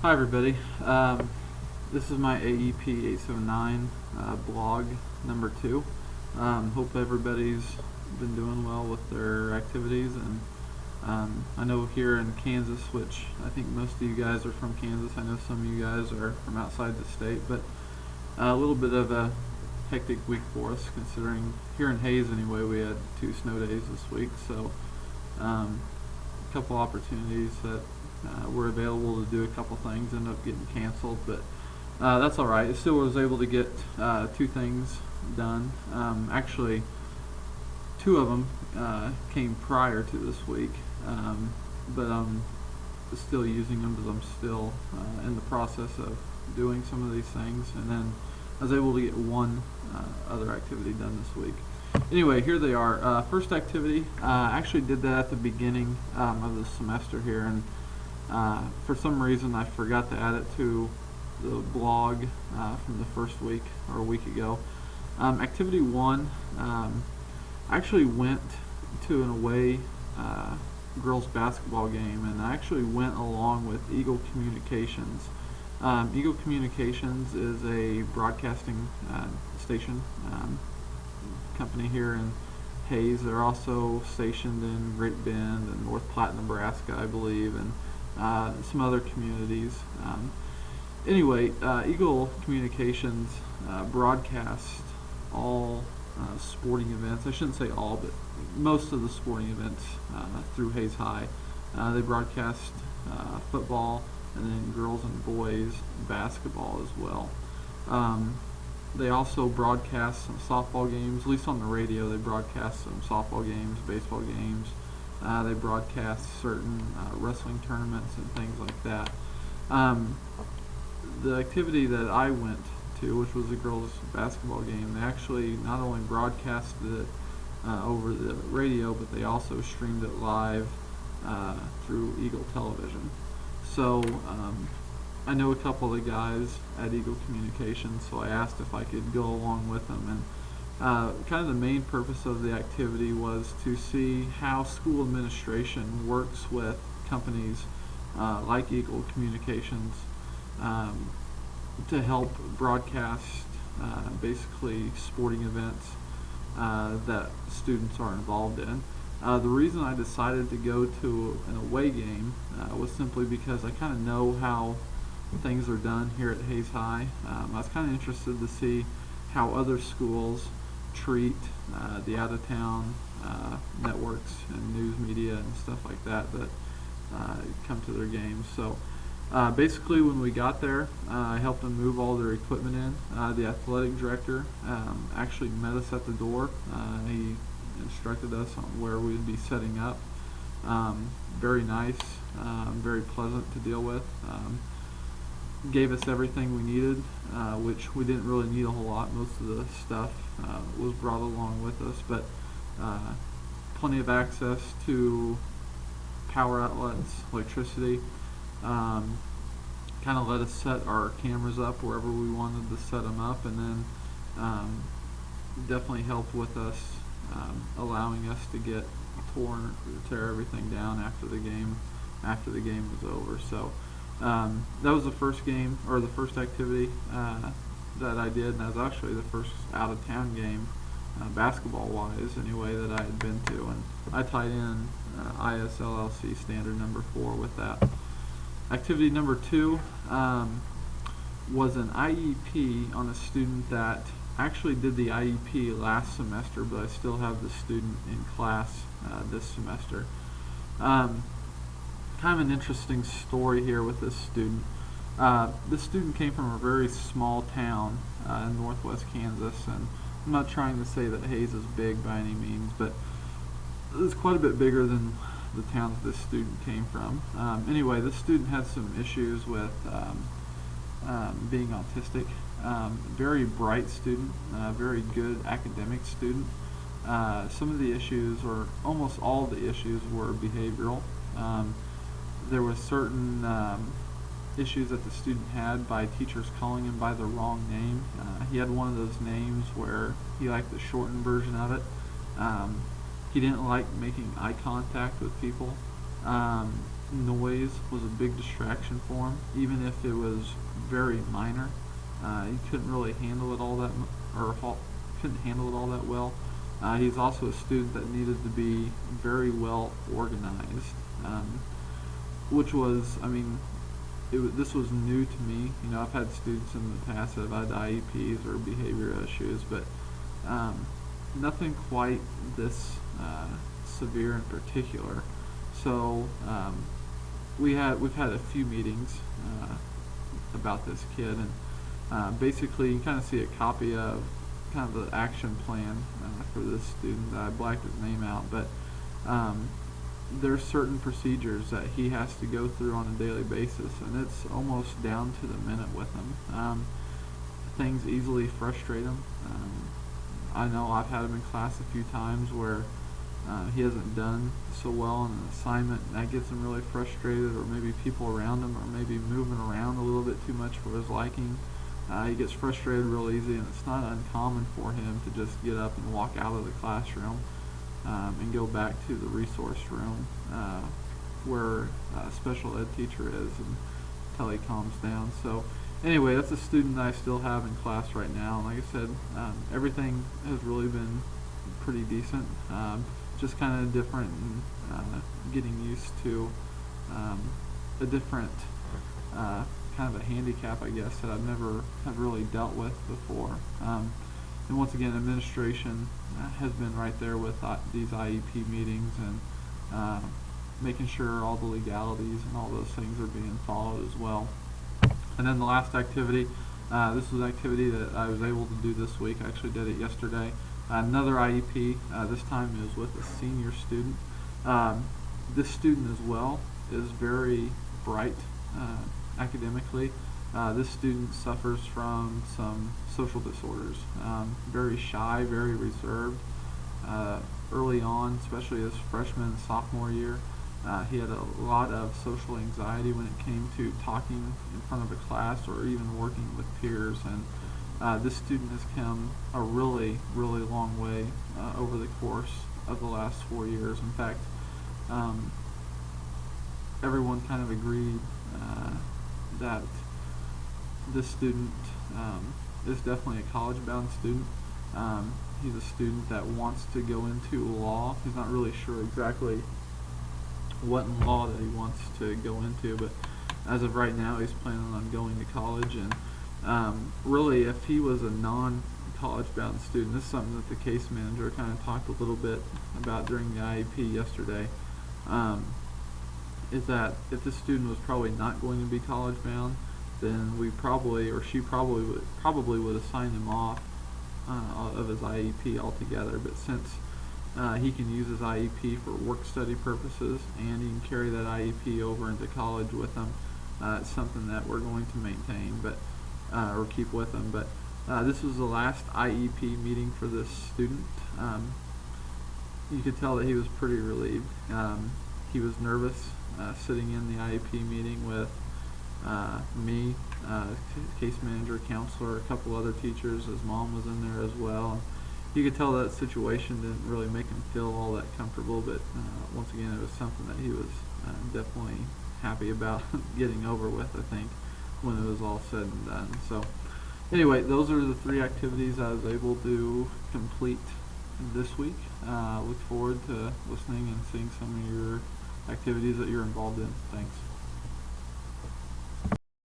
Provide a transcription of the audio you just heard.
Hi everybody. This is my AEP 879 blog number 2. Hope everybody's been doing well with their activities, and I know here in Kansas, which I think most of you guys are from Kansas. I know some of you guys are from outside the state, but a little bit of a hectic week for us, considering here in Hayes anyway we had 2 snow days this week. So a couple opportunities that were available to do a couple things ended up getting canceled, but that's all right. I still was able to get 2 things done. Actually, 2 of them came prior to this week, but I'm still using them because I'm still in the process of doing some of these things, and then I was able to get 1 other activity done this week. Anyway, here they are. First activity, I actually did that at the beginning of the semester here, and for some reason I forgot to add it to the blog from the first week or a week ago. Activity 1, I actually went to an away girls basketball game, and I actually went along with Eagle Communications. Eagle Communications is a broadcasting station company here in Hayes. They're also stationed in Great Bend and North Platte, Nebraska, I believe, and some other communities. Anyway, Eagle Communications broadcasts all sporting events. I shouldn't say all, but most of the sporting events through Hayes High. They broadcast football, and then girls and boys basketball as well. They also broadcast some softball games, at least on the radio. They broadcast some softball games, baseball games. They broadcast certain wrestling tournaments and things like that. The activity that I went to, which was a girls' basketball game, they actually not only broadcasted it over the radio, but they also streamed it live through Eagle Television. So I know a couple of the guys at Eagle Communications, so I asked if I could go along with them. And kind of the main purpose of the activity was to see how school administration works with companies like Eagle Communications to help broadcast basically sporting events that students are involved in. The reason I decided to go to an away game was simply because I kind of know how things are done here at Hayes High. I was kind of interested to see how other schools treat the out-of-town networks and news media and stuff like that come to their games. So basically when we got there, I helped them move all their equipment in. The athletic director actually met us at the door. He instructed us on where we'd be setting up. Very nice, very pleasant to deal with. Gave us everything we needed, which we didn't really need a whole lot. Most of the stuff was brought along with us, but plenty of access to power outlets, electricity. Kind of let us set our cameras up wherever we wanted to set them up, and then definitely helped with us allowing us to tear everything down after the game was over. So that was the first game, or the first activity that I did, and that was actually the first out-of-town game, basketball-wise anyway, that I had been to, and I tied in ISLLC standard number 4 with that. Activity number 2 was an IEP on a student that actually did the IEP last semester, but I still have the student in class this semester. Kind of an interesting story here with this student. This student came from a very small town in northwest Kansas, and I'm not trying to say that Hayes is big by any means, but it's quite a bit bigger than the town that this student came from. Anyway, this student had some issues with being autistic. Very bright student, very good academic student. Some of the issues, or almost all of the issues, were behavioral. There were certain issues that the student had by teachers calling him by the wrong name. He had one of those names where he liked the shortened version of it. He didn't like making eye contact with people. noise was a big distraction for him, even if it was very minor. He couldn't really handle it all that, couldn't handle it all that well. He's also a student that needed to be very well organized, which was, I mean, this was new to me. You know, I've had students in the past that have had IEPs or behavior issues, but nothing quite this severe in particular. So we've had a few meetings about this kid, and basically you kind of see a copy of kind of the action plan for this student. I blacked his name out, but there's certain procedures that he has to go through on a daily basis, and it's almost down to the minute with him. Things easily frustrate him. I know I've had him in class a few times where he hasn't done so well on an assignment, and that gets him really frustrated, or maybe people around him are maybe moving around a little bit too much for his liking. He gets frustrated real easy, and it's not uncommon for him to just get up and walk out of the classroom and go back to the resource room where a special ed teacher is until he calms down. So anyway, that's a student that I still have in class right now. And like I said, everything has really been pretty decent. Just kind of different and getting used to a different kind of a handicap, I guess, that I've never have really dealt with before. And once again, administration has been right there with these IEP meetings and making sure all the legalities and all those things are being followed as well. And then the last activity, this was an activity that I was able to do this week. I actually did it yesterday. Another IEP, this time is with a senior student. This student as well is very bright academically. This student suffers from some social disorders. Very shy, very reserved. Early on, especially his freshman and sophomore year, he had a lot of social anxiety when it came to talking in front of a class or even working with peers. And this student has come a really, really long way over the course of the last 4 years. In fact, everyone kind of agreed that this student is definitely a college-bound student. He's a student that wants to go into law. He's not really sure exactly what in law that he wants to go into, but as of right now, he's planning on going to college. And really, if he was a non-college-bound student, this is something that the case manager kind of talked a little bit about during the IEP yesterday, is that if this student was probably not going to be college-bound, then we probably, or she probably would assign him off of his IEP altogether. But since he can use his IEP for work study purposes and he can carry that IEP over into college with him, it's something that we're going to maintain, but or keep with him. But this was the last IEP meeting for this student. You could tell that he was pretty relieved. He was nervous sitting in the IEP meeting with me, case manager, counselor, a couple other teachers. His mom was in there as well. You could tell that situation didn't really make him feel all that comfortable, but once again, it was something that he was definitely happy about getting over with, I think, when it was all said and done. So anyway, those are the 3 activities I was able to complete this week. Look forward to listening and seeing some of your activities that you're involved in. Thanks.